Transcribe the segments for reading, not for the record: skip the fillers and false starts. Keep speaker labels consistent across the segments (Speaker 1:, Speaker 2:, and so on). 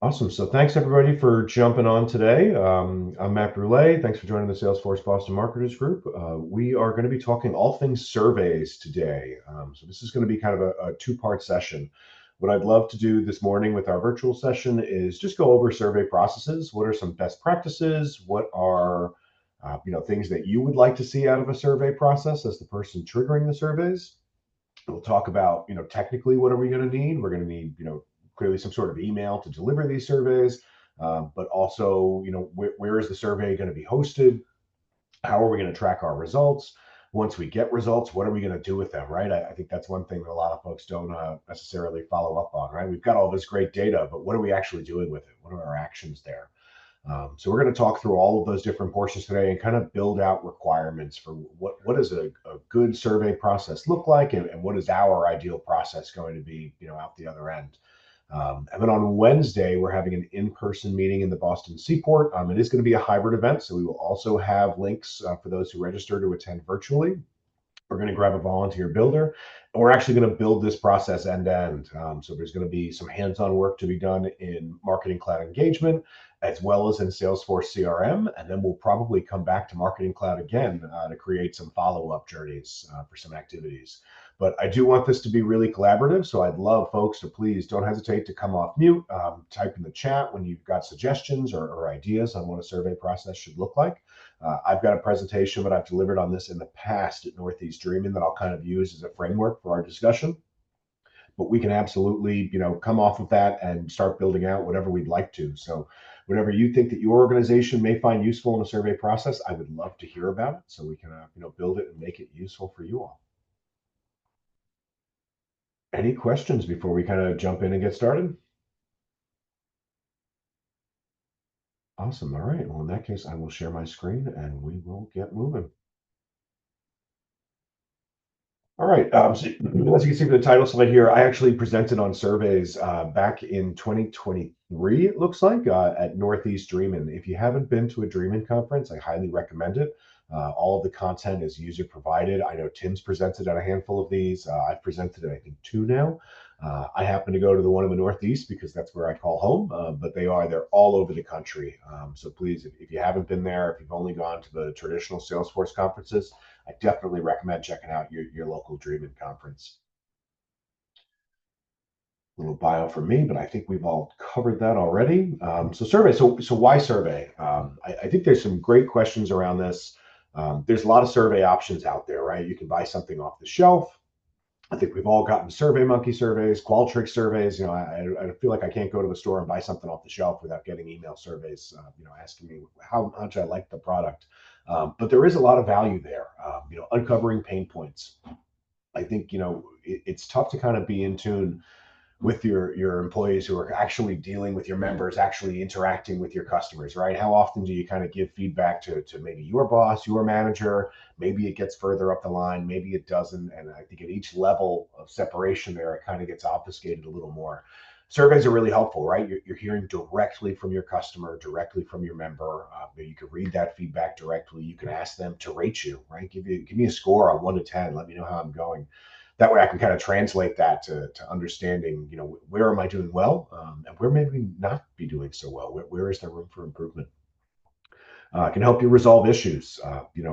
Speaker 1: Awesome. So thanks everybody for jumping on today. I'm Matt Brule. Thanks for joining the Salesforce Boston Marketers Group. We are going to be talking all things surveys today. So this is going to be kind of a two-part session. What I'd love to do this morning with our virtual session is just go over survey processes. What are some best practices? What are things that you would like to see out of a survey process as the person triggering the surveys? We'll talk about, technically what are we going to need? We're going to need, clearly some sort of email to deliver these surveys, but also, where is the survey going to be hosted? How are we going to track our results? Once we get results, what are we going to do with them, right? I think that's one thing that a lot of folks don't necessarily follow up on, right? We've got all this great data, but what are we actually doing with it? What are our actions there? So we're going to talk through all of those different portions today and kind of build out requirements for what does a good survey process look like, and what is our ideal process going to be, out the other end. And then on Wednesday, we're having an in-person meeting in the Boston Seaport. It is going to be a hybrid event, so we will also have links for those who register to attend virtually. We're going to grab a volunteer builder, and we're actually going to build this process end to end. So there's going to be some hands-on work to be done in Marketing Cloud Engagement, as well as in Salesforce CRM, and then we'll probably come back to Marketing Cloud again to create some follow-up journeys for some activities. But I do want this to be really collaborative, so I'd love folks to please don't hesitate to come off mute, type in the chat when you've got suggestions or ideas on what a survey process should look like. I've got a presentation that I've delivered on this in the past at Northeast Dreaming that I'll kind of use as a framework for our discussion. But we can absolutely, come off of that and start building out whatever we'd like to. So whatever you think that your organization may find useful in a survey process, I would love to hear about it so we can, build it and make it useful for you all. Any questions before we kind of jump in and get started? Awesome. All right. Well, in that case, I will share my screen and we will get moving. All right. So as you can see from the title slide here, I actually presented on surveys back in 2023, it looks like, at Northeast Dreamin'. If you haven't been to a Dreamin' conference, I highly recommend it. All of the content is user provided. I know Tim's presented at a handful of these. I've presented at, I think, two now. I happen to go to the one in the Northeast because that's where I call home, but they're all over the country. So please, if you haven't been there, if you've only gone to the traditional Salesforce conferences, I definitely recommend checking out your local Dreamin' conference. Little bio for me, but I think we've all covered that already. So survey. So why survey? I think there's some great questions around this. There's a lot of survey options out there, right? You can buy something off the shelf. I think we've all gotten SurveyMonkey surveys, Qualtrics surveys. I feel like I can't go to the store and buy something off the shelf without getting email surveys, asking me how much I like the product. But there is a lot of value there. Uncovering pain points. I think it's tough to kind of be in tune with your employees who are actually dealing with your members, actually interacting with your customers, right? How often do you kind of give feedback to maybe your boss, your manager? Maybe it gets further up the line, maybe it doesn't. And I think at each level of separation there, it kind of gets obfuscated a little more. Surveys are really helpful, right? You're hearing directly from your customer, directly from your member. You can read that feedback directly. You can ask them to rate you, right? Give me a score on 1 to 10. Let me know how I'm going. That way I can kind of translate that to understanding, where am I doing well, and where maybe not be doing so well. Where is there room for improvement? Can help you resolve issues.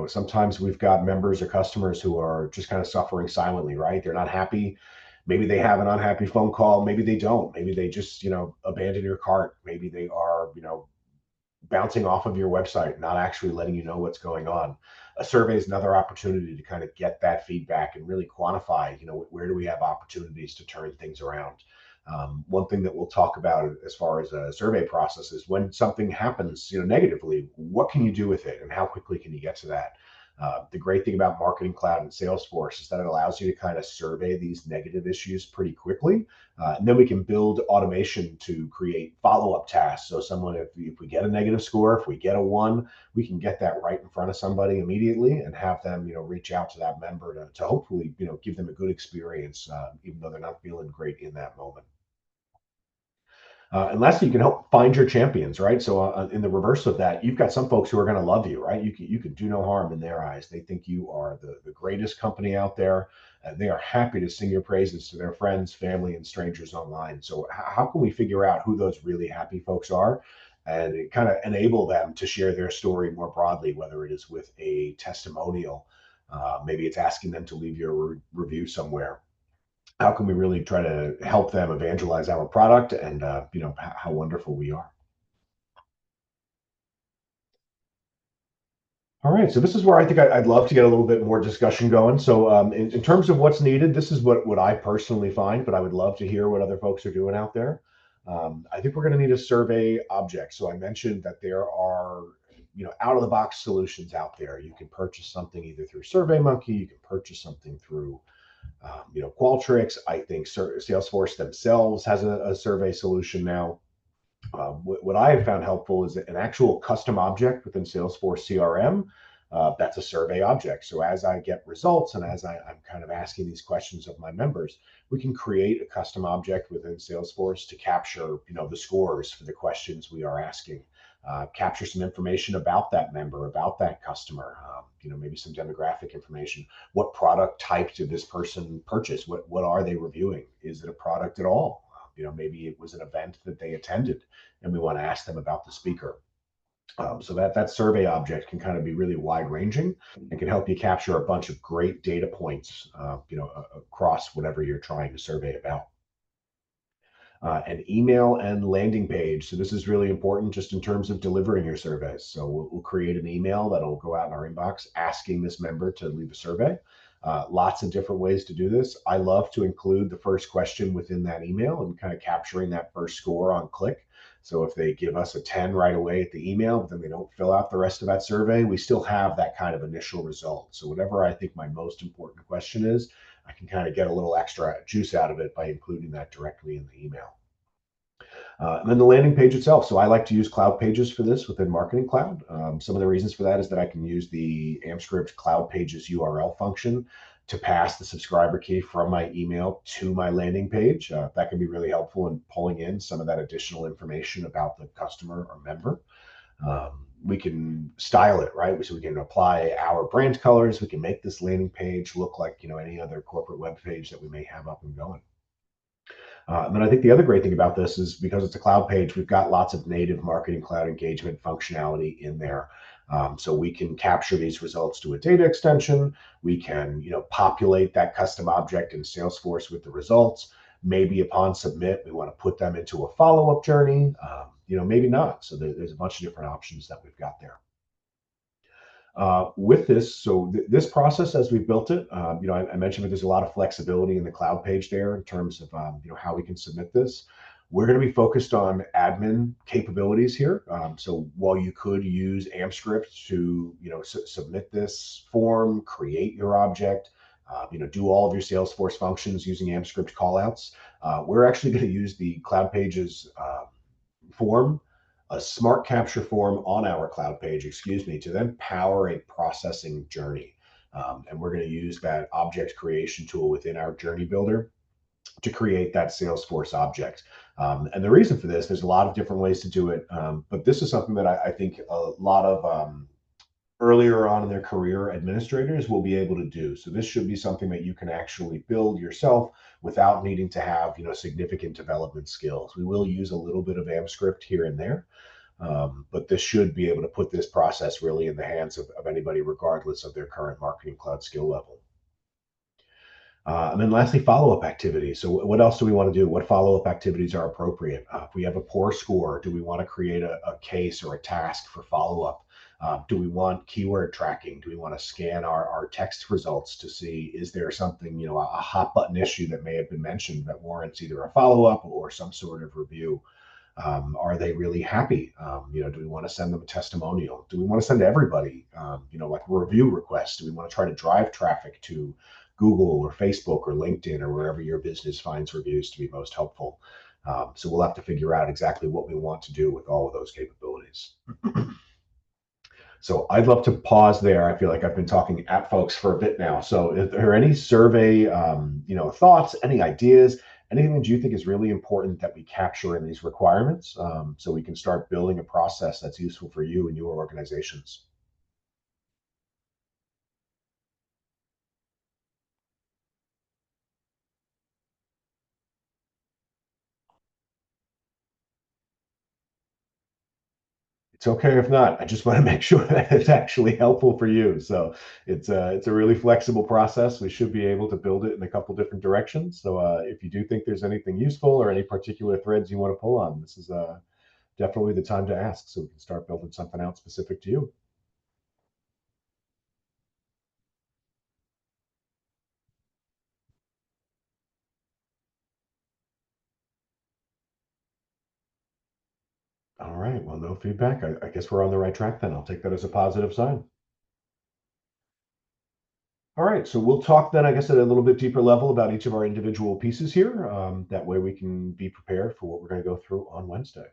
Speaker 1: Sometimes we've got members or customers who are just kind of suffering silently, right? They're not happy. Maybe they have an unhappy phone call. Maybe they don't. Maybe they just, abandon your cart. Maybe they are, bouncing off of your website, not actually letting you know what's going on. A survey is another opportunity to kind of get that feedback and really quantify, where do we have opportunities to turn things around. One thing that we'll talk about as far as a survey process is when something happens, negatively, what can you do with it and how quickly can you get to that? The great thing about Marketing Cloud and Salesforce is that it allows you to kind of survey these negative issues pretty quickly. And then we can build automation to create follow-up tasks. So if we get a negative score, if we get a 1, we can get that right in front of somebody immediately and have them, reach out to that member to hopefully, give them a good experience, even though they're not feeling great in that moment. And lastly, you can help find your champions, right? So in the reverse of that, you've got some folks who are going to love you, right? You can do no harm in their eyes. They think you are the greatest company out there, and they are happy to sing your praises to their friends, family, and strangers online. So how can we figure out who those really happy folks are, and kind of enable them to share their story more broadly, whether it is with a testimonial, maybe it's asking them to leave your review somewhere. How can we really try to help them evangelize our product and how wonderful we are. All right, so this is where I think I'd love to get a little bit more discussion going. So in terms of what's needed, this is what I personally find, but I would love to hear what other folks are doing out there. I think we're going to need a survey object. So I mentioned that there are out of the box solutions out there. You can purchase something either through SurveyMonkey, you can purchase something through Qualtrics. I think Salesforce themselves has a survey solution now. What I have found helpful is an actual custom object within Salesforce CRM. That's a survey object. So as I get results and as I'm kind of asking these questions of my members, we can create a custom object within Salesforce to capture, the scores for the questions we are asking. Capture some information about that member, about that customer, maybe some demographic information. What product type did this person purchase? What are they reviewing? Is it a product at all? Maybe it was an event that they attended and we want to ask them about the speaker. So that survey object can kind of be really wide ranging and can help you capture a bunch of great data points, across whatever you're trying to survey about. An email and landing page. So this is really important just in terms of delivering your surveys. So we'll create an email that'll go out in our inbox asking this member to leave a survey. Lots of different ways to do this. I love to include the first question within that email and kind of capturing that first score on click. So if they give us a 10 right away at the email, but then they don't fill out the rest of that survey, we still have that kind of initial result. So whatever I think my most important question is, I can kind of get a little extra juice out of it by including that directly in the email. And then the landing page itself. So I like to use Cloud Pages for this within Marketing Cloud. Some of the reasons for that is that I can use the AmScript Cloud Pages URL function to pass the subscriber key from my email to my landing page. That can be really helpful in pulling in some of that additional information about the customer or member. We can style it, right? So we can apply our brand colors. We can make this landing page look like any other corporate web page that we may have up and going. And then I think the other great thing about this is because it's a cloud page, we've got lots of native Marketing Cloud engagement functionality in there. So we can capture these results to a data extension. We can, populate that custom object in Salesforce with the results. Maybe upon submit, we want to put them into a follow-up journey. Maybe not. So there's a bunch of different options that we've got there. With this, so this process as we built it, I mentioned that there's a lot of flexibility in the cloud page there in terms of how we can submit this. We're going to be focused on admin capabilities here. So while you could use AmScript to submit this form, create your object, do all of your Salesforce functions using AmScript callouts, we're actually going to use the Cloud Pages form, a smart capture form on our cloud page, to then power a processing journey. And we're going to use that object creation tool within our journey builder to create that Salesforce object. And the reason for this, there's a lot of different ways to do it. But this is something that I think a lot of earlier on in their career administrators will be able to do. So this should be something that you can actually build yourself without needing to have significant development skills. We will use a little bit of AmScript here and there, but this should be able to put this process really in the hands of anybody, regardless of their current Marketing Cloud skill level. And then lastly, follow-up activities. So what else do we want to do? What follow-up activities are appropriate? If we have a poor score, do we want to create a case or a task for follow-up? Do we want keyword tracking? Do we want to scan our text results to see, is there something, a hot button issue that may have been mentioned that warrants either a follow-up or some sort of review? Are they really happy? Do we want to send them a testimonial? Do we want to send everybody, like a review request? Do we want to try to drive traffic to Google or Facebook or LinkedIn or wherever your business finds reviews to be most helpful? So we'll have to figure out exactly what we want to do with all of those capabilities. So I'd love to pause there. I feel like I've been talking at folks for a bit now. So if there are any survey, thoughts, any ideas, Anything that you think is really important that we capture in these requirements, so we can start building a process that's useful for you and your organizations. It's okay if not. I just want to make sure that it's actually helpful for you. So it's a really flexible process. We should be able to build it in a couple different directions. So if you do think there's anything useful or any particular threads you want to pull on, this is definitely the time to ask, so we can start building something out specific to you. All right. Well, no feedback. I guess we're on the right track then. I'll take that as a positive sign. All right. So we'll talk then, I guess, at a little bit deeper level about each of our individual pieces here. That way we can be prepared for what we're going to go through on Wednesday.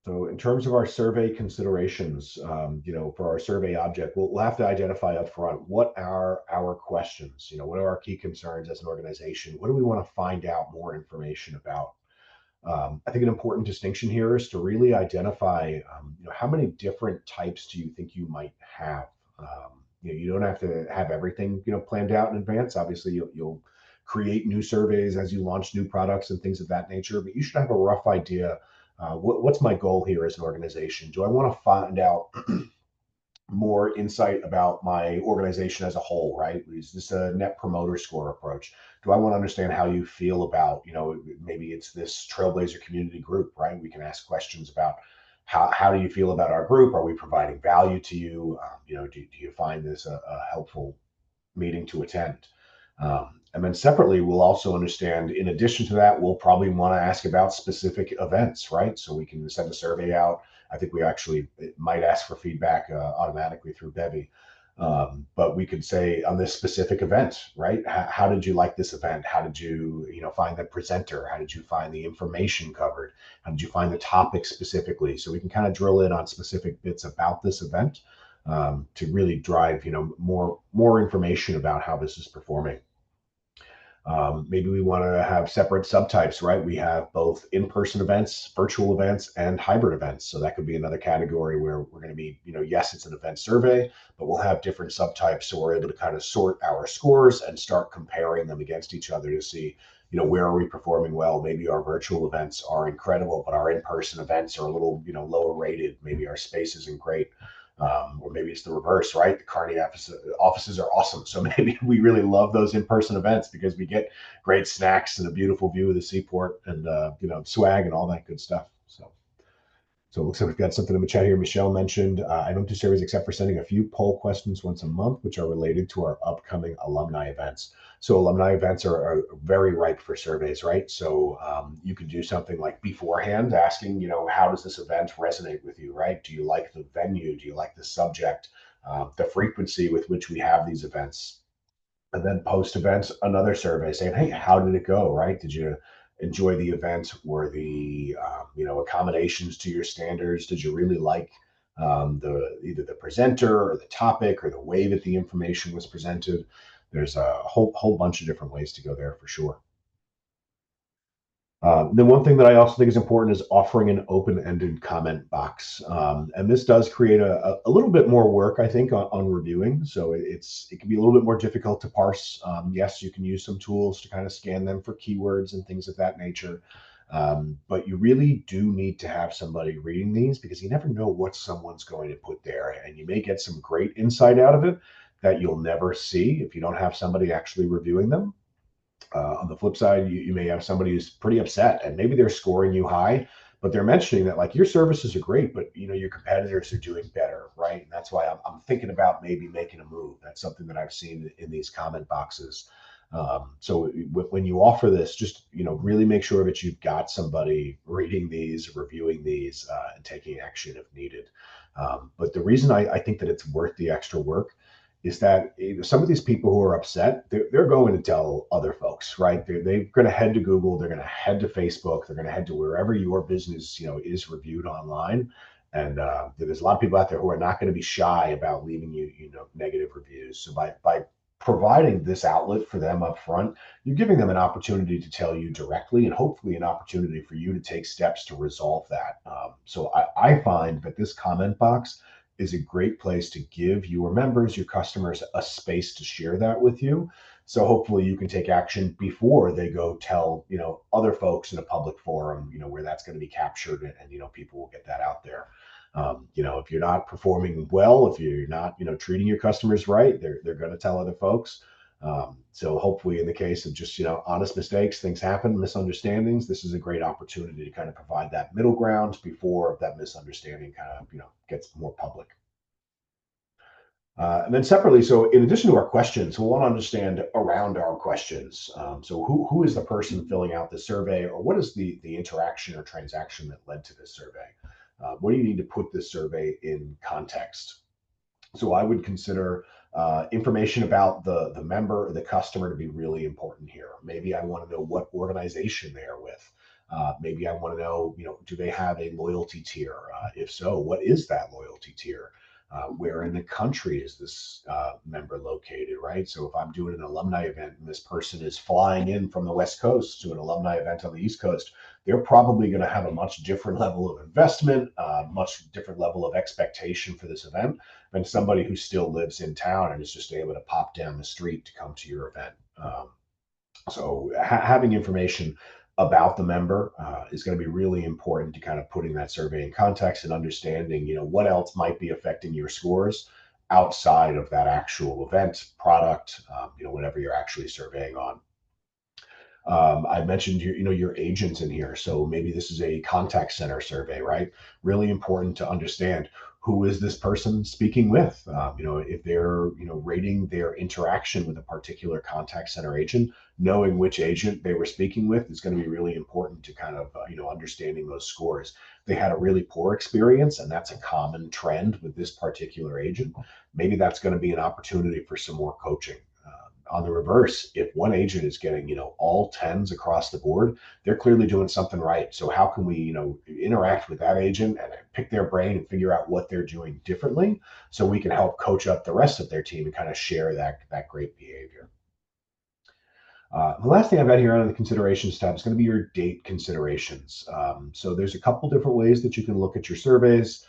Speaker 1: So in terms of our survey considerations, for our survey object, we'll have to identify up front what are our questions. What are our key concerns as an organization? What do we want to find out more information about? I think an important distinction here is to really identify, how many different types do you think you might have? You don't have to have everything, planned out in advance. Obviously, you'll create new surveys as you launch new products and things of that nature, but you should have a rough idea. What's my goal here as an organization? Do I want to find out more insight about my organization as a whole, right? Is this a net promoter score approach? Do I want to understand how you feel about, maybe it's this Trailblazer community group, right? We can ask questions about how do you feel about our group? Are we providing value to you? Do you find this a helpful meeting to attend? And then separately, we'll also understand, in addition to that, we'll probably want to ask about specific events, right? So we can send a survey out. I think we actually might ask for feedback automatically through Bevy. But we could say on this specific event, right? How did you like this event? How did you, find the presenter? How did you find the information covered? How did you find the topic specifically? So we can kind of drill in on specific bits about this event, to really drive, more information about how this is performing. Maybe we want to have separate subtypes, right? We have both in-person events, virtual events, and hybrid events. So that could be another category where we're going to be, yes, it's an event survey, but we'll have different subtypes. So we're able to kind of sort our scores and start comparing them against each other to see, where are we performing well? Maybe our virtual events are incredible, but our in-person events are a little, lower rated. Maybe our space isn't great. Or maybe it's the reverse, right? The Carney offices are awesome. So maybe we really love those in-person events because we get great snacks and a beautiful view of the seaport and, swag and all that good stuff. So it looks like we've got something in the chat here. Michelle mentioned, I don't do surveys except for sending a few poll questions once a month, which are related to our upcoming alumni events. So alumni events are very ripe for surveys, right? So you can do something like beforehand asking, how does this event resonate with you, right? Do you like the venue? Do you like the subject? The frequency with which we have these events? And then post events, another survey saying, hey, how did it go, right? Did you enjoy the event? Were the accommodations to your standards? Did you really like the either the presenter or the topic or the way that the information was presented? There's a whole bunch of different ways to go there for sure. Then one thing that I also think is important is offering an open-ended comment box, and this does create a little bit more work, I think, on reviewing. So it can be a little bit more difficult to parse. Yes, you can use some tools to kind of scan them for keywords and things of that nature, but you really do need to have somebody reading these because you never know what someone's going to put there, and you may get some great insight out of it that you'll never see if you don't have somebody actually reviewing them. On the flip side, you may have somebody who's pretty upset and maybe they're scoring you high, but they're mentioning that like your services are great, but your competitors are doing better, right? And that's why I'm thinking about maybe making a move. That's something that I've seen in these comment boxes. So when you offer this, just really make sure that you've got somebody reading these, reviewing these, and taking action if needed. But the reason I think that it's worth the extra work is that some of these people who are upset, they're going to tell other folks, right? They're going to head to Google, they're going to head to Facebook, they're going to head to wherever your business, is reviewed online. And there's a lot of people out there who are not going to be shy about leaving you, negative reviews. So by providing this outlet for them up front, you're giving them an opportunity to tell you directly and hopefully an opportunity for you to take steps to resolve that. So I find that this comment box is a great place to give your members, your customers, a space to share that with you. So hopefully you can take action before they go tell, other folks in a public forum, where that's going to be captured, and people will get that out there. If you're not performing well, if you're not, treating your customers right, they're going to tell other folks. So hopefully in the case of just, honest mistakes, things happen, misunderstandings, this is a great opportunity to kind of provide that middle ground before that misunderstanding kind of, gets more public. And then separately, so in addition to our questions, we want to understand around our questions. So who is the person filling out the survey, or what is the interaction or transaction that led to this survey? What do you need to put this survey in context? So I would consider information about the member or the customer to be really important here. Maybe I want to know what organization they are with. Maybe I want to know, do they have a loyalty tier? If so, what is that loyalty tier? Where in the country is this member located, right? So if I'm doing an alumni event and this person is flying in from the West Coast to an alumni event on the East Coast, they're probably going to have a much different level of investment, much different level of expectation for this event than somebody who still lives in town and is just able to pop down the street to come to your event. So having information about the member is going to be really important to kind of putting that survey in context and understanding, what else might be affecting your scores outside of that actual event, product, whatever you're actually surveying on. I mentioned your agents in here, so maybe this is a contact center survey, right? Really important to understand who is this person speaking with. If they're rating their interaction with a particular contact center agent, knowing which agent they were speaking with is going to be really important to kind of understanding those scores. They had a really poor experience, and that's a common trend with this particular agent. Maybe that's going to be an opportunity for some more coaching. On the reverse, if one agent is getting, all tens across the board, they're clearly doing something right. So how can we, interact with that agent and pick their brain and figure out what they're doing differently so we can help coach up the rest of their team and kind of share that great behavior. The last thing I've got here on the considerations tab is going to be your date considerations. So there's a couple different ways that you can look at your surveys.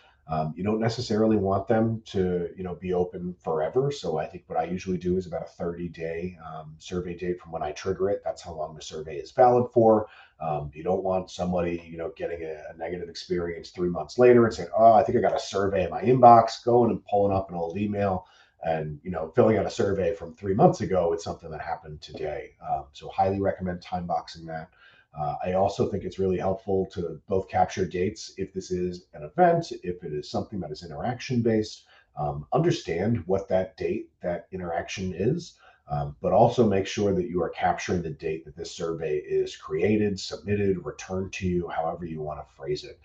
Speaker 1: You don't necessarily want them to, be open forever. So I think what I usually do is about a 30-day survey date from when I trigger it. That's how long the survey is valid for. You don't want somebody, getting a negative experience 3 months later and saying, "Oh, I think I got a survey in my inbox," going and pulling up an old email and, filling out a survey from 3 months ago. It's something that happened today. So highly recommend time boxing that. I also think it's really helpful to both capture dates if this is an event, if it is something that is interaction based, understand what that date, that interaction is, but also make sure that you are capturing the date that this survey is created, submitted, returned to you, however you want to phrase it.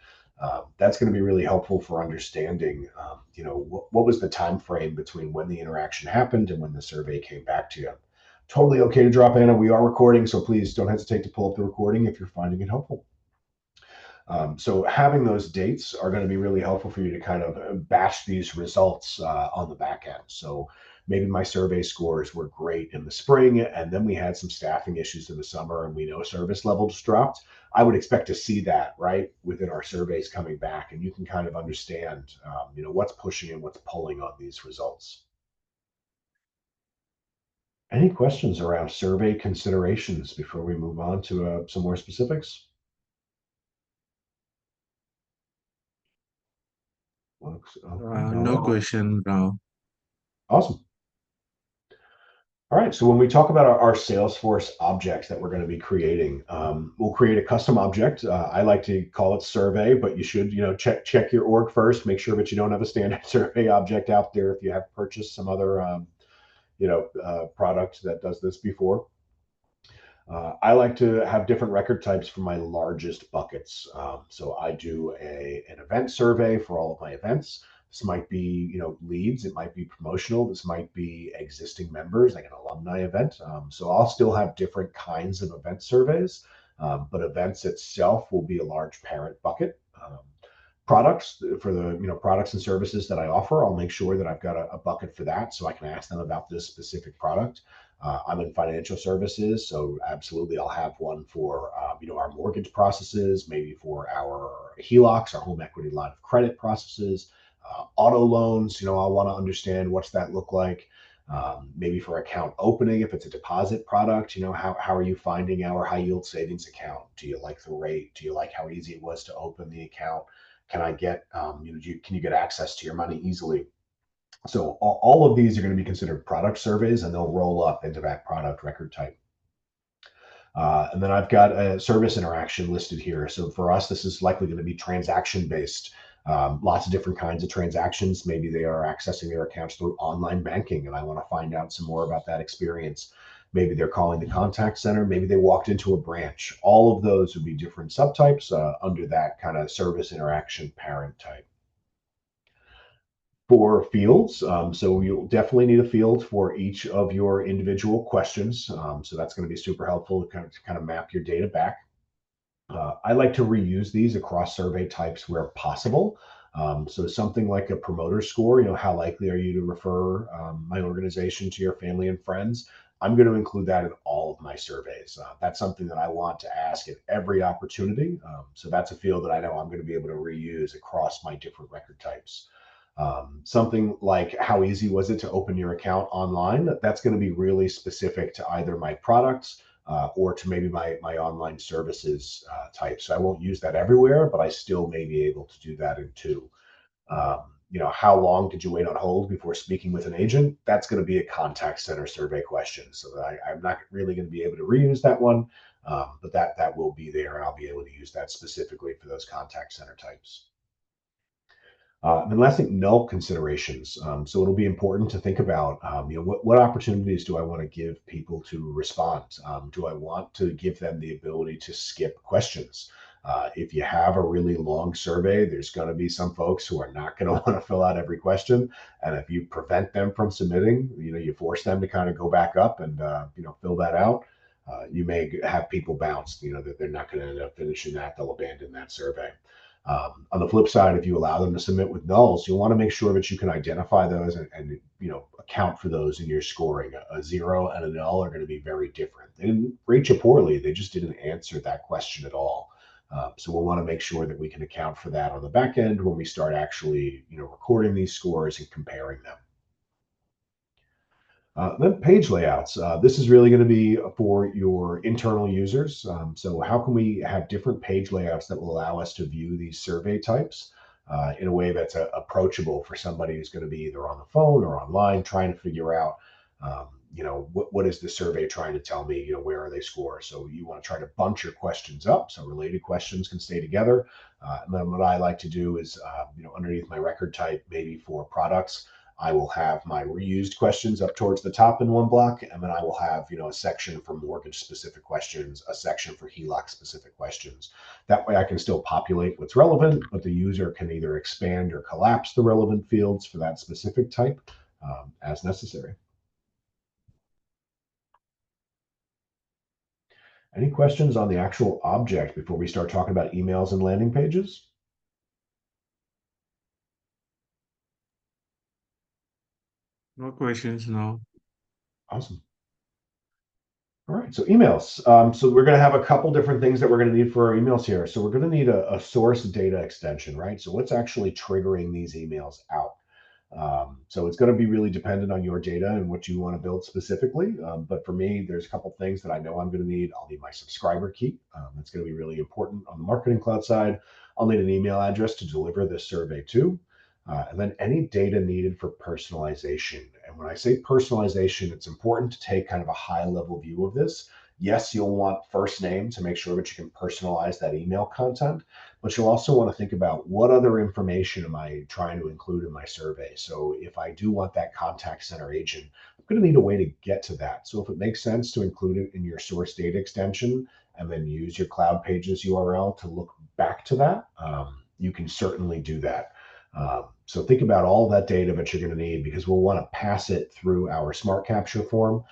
Speaker 1: That's going to be really helpful for understanding, what was the time frame between when the interaction happened and when the survey came back to you. Totally okay to drop in, and we are recording, so please don't hesitate to pull up the recording if you're finding it helpful. So having those dates are going to be really helpful for you to kind of batch these results on the back end. So maybe my survey scores were great in the spring, and then we had some staffing issues in the summer, and we know service levels dropped. I would expect to see that right within our surveys coming back, and you can kind of understand, what's pushing and what's pulling on these results. Any questions around survey considerations before we move on to some more specifics? Looks okay.
Speaker 2: No question now.
Speaker 1: Awesome. All right. So when we talk about our Salesforce objects that we're going to be creating, we'll create a custom object. I like to call it survey, but you should, check your org first. Make sure that you don't have a standard survey object out there if you have purchased some other, product that does this before. I like to have different record types for my largest buckets. So I do an event survey for all of my events. This might be, leads. It might be promotional. This might be existing members, like an alumni event. So I'll still have different kinds of event surveys, but events itself will be a large parent bucket. products for the products and services that I offer. I'll make sure that I've got a bucket for that, so I can ask them about this specific product. I'm in financial services, so absolutely I'll have one for our mortgage processes, maybe for our HELOCs, our home equity line of credit processes, auto loans. I'll want to understand what's that look like. Maybe for account opening, if it's a deposit product, how are you finding our high yield savings account? Do you like the rate? Do you like how easy it was to open the account? Can I get, can you get access to your money easily? So all of these are going to be considered product surveys, and they'll roll up into that product record type. And then I've got a service interaction listed here. So for us, this is likely going to be transaction based. Lots of different kinds of transactions. Maybe they are accessing their accounts through online banking, and I want to find out some more about that experience. Maybe they're calling the contact center. Maybe they walked into a branch. All of those would be different subtypes under that kind of service interaction parent type. For fields, so you'll definitely need a field for each of your individual questions. So that's going to be super helpful to kind of map your data back. I like to reuse these across survey types where possible. So something like a promoter score, how likely are you to refer my organization to your family and friends? I'm going to include that in all of my surveys. That's something that I want to ask at every opportunity. So that's a field that I know I'm going to be able to reuse across my different record types. Something like how easy was it to open your account online? That's going to be really specific to either my products or to maybe my online services type. So I won't use that everywhere, but I still may be able to do that in two. How long did you wait on hold before speaking with an agent? That's going to be a contact center survey question. So I'm not really going to be able to reuse that one, but that will be there, and I'll be able to use that specifically for those contact center types. And then last thing, null considerations. So it'll be important to think about, what opportunities do I want to give people to respond? Do I want to give them the ability to skip questions? If you have a really long survey, there's going to be some folks who are not going to want to fill out every question. And if you prevent them from submitting, you force them to kind of go back up and, fill that out. You may have people bounce, that they're not going to end up finishing that. They'll abandon that survey. On the flip side, if you allow them to submit with nulls, you'll want to make sure that you can identify those and account for those in your scoring. A zero and a null are going to be very different. They didn't rate you poorly; they just didn't answer that question at all. So we'll want to make sure that we can account for that on the back end when we start actually recording these scores and comparing them. Then page layouts. This is really going to be for your internal users. So how can we have different page layouts that will allow us to view these survey types in a way that's approachable for somebody who's going to be either on the phone or online trying to figure out, what is the survey trying to tell me? Where are they scored? So you want to try to bunch your questions up so related questions can stay together. And then what I like to do is, underneath my record type, maybe for products, I will have my reused questions up towards the top in one block, and then I will have, a section for mortgage specific questions, a section for HELOC specific questions. That way I can still populate what's relevant, but the user can either expand or collapse the relevant fields for that specific type as necessary. Any questions on the actual object before we start talking about emails and landing pages?
Speaker 2: No questions now.
Speaker 1: Awesome. All right, so emails. So we're going to have a couple different things that we're going to need for our emails here. So we're going to need a source data extension, right? So what's actually triggering these emails out? So it's going to be really dependent on your data and what you want to build specifically. But for me, there's a couple things that I know I'm going to need. I'll need my subscriber key. That's going to be really important on the Marketing Cloud side. I'll need an email address to deliver this survey to. And then any data needed for personalization. And when I say personalization, it's important to take kind of a high level view of this. Yes, you'll want first name to make sure that you can personalize that email content, but you'll also want to think about what other information am I trying to include in my survey. So if I do want that contact center agent, I'm going to need a way to get to that. So if it makes sense to include it in your source data extension and then use your Cloud Pages URL to look back to that, you can certainly do that. So think about all that data that you're going to need, because we'll want to pass it through our Smart Capture form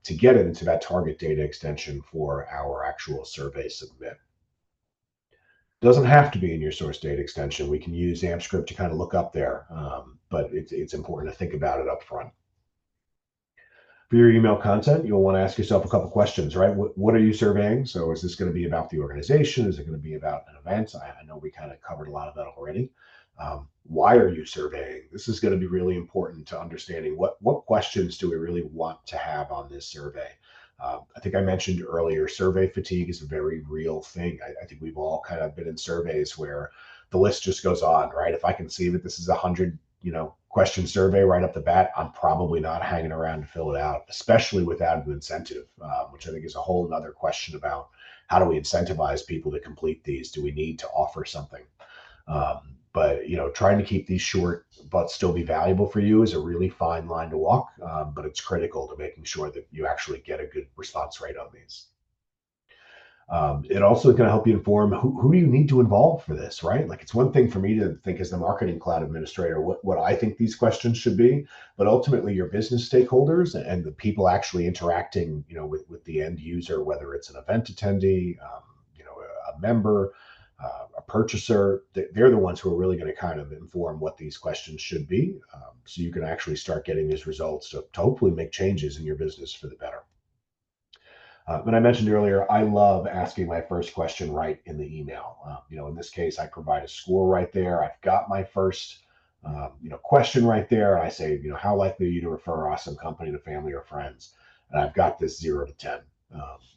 Speaker 1: to get it into that target data extension for our actual survey submit. Doesn't have to be in your source data extension. We can use AmpScript to kind of look up there, but it's important to think about it up front. For your email content, you'll want to ask yourself a couple questions, right? What are you surveying? So is this going to be about the organization? Is it going to be about an event? I know we kind of covered a lot of that already. Why are you surveying? This is going to be really important to understanding what questions do we really want to have on this survey. I think I mentioned earlier, survey fatigue is a very real thing. I think we've all kind of been in surveys where the list just goes on, right? If I can see that this is 100, question survey right up the bat, I'm probably not hanging around to fill it out, especially without an incentive, which I think is a whole nother question about how do we incentivize people to complete these? Do we need to offer something? But trying to keep these short but still be valuable for you is a really fine line to walk. But it's critical to making sure that you actually get a good response rate on these. It also can help you inform who do you need to involve for this, right? Like it's one thing for me to think as the marketing cloud administrator what I think these questions should be, but ultimately your business stakeholders and the people actually interacting, with the end user, whether it's an event attendee, a member, a purchaser, they're the ones who are really going to kind of inform what these questions should be, so you can actually start getting these results to hopefully make changes in your business for the better. But I mentioned earlier, I love asking my first question right in the email. In this case, I provide a score right there. I've got my first, question right there. And I say, how likely are you to refer an awesome company to family or friends? And I've got this 0 to 10.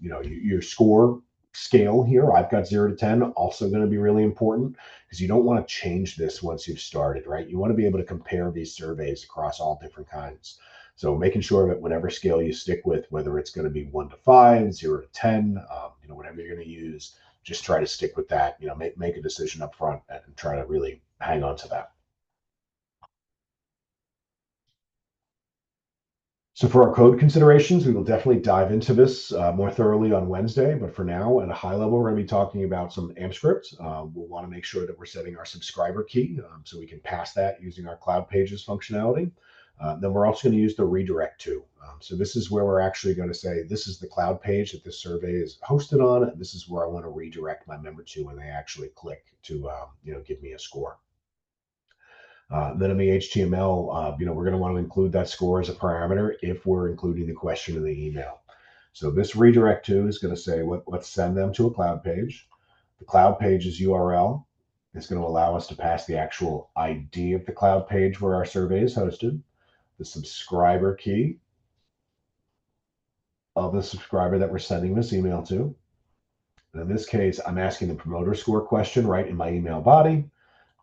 Speaker 1: Your score scale here, I've got 0 to 10, also going to be really important because you don't want to change this once you've started, right? You want to be able to compare these surveys across all different kinds. So making sure that whatever scale you stick with, whether it's going to be 1 to 5, 0 to 10, whatever you're going to use, just try to stick with that. Make a decision up front and try to really hang on to that. So for our code considerations, we will definitely dive into this more thoroughly on Wednesday. But for now, at a high level, we're going to be talking about some AmpScript. We'll want to make sure that we're setting our subscriber key so we can pass that using our Cloud Pages functionality. Then we're also going to use the redirect to. So this is where we're actually going to say, this is the cloud page that this survey is hosted on, and this is where I want to redirect my member to when they actually click to, give me a score. Then in the HTML, we're going to want to include that score as a parameter if we're including the question in the email. So this redirect to is going to say, let's send them to a cloud page. The cloud page's URL is going to allow us to pass the actual ID of the cloud page where our survey is hosted, the subscriber key of the subscriber that we're sending this email to. And in this case, I'm asking the promoter score question right in my email body.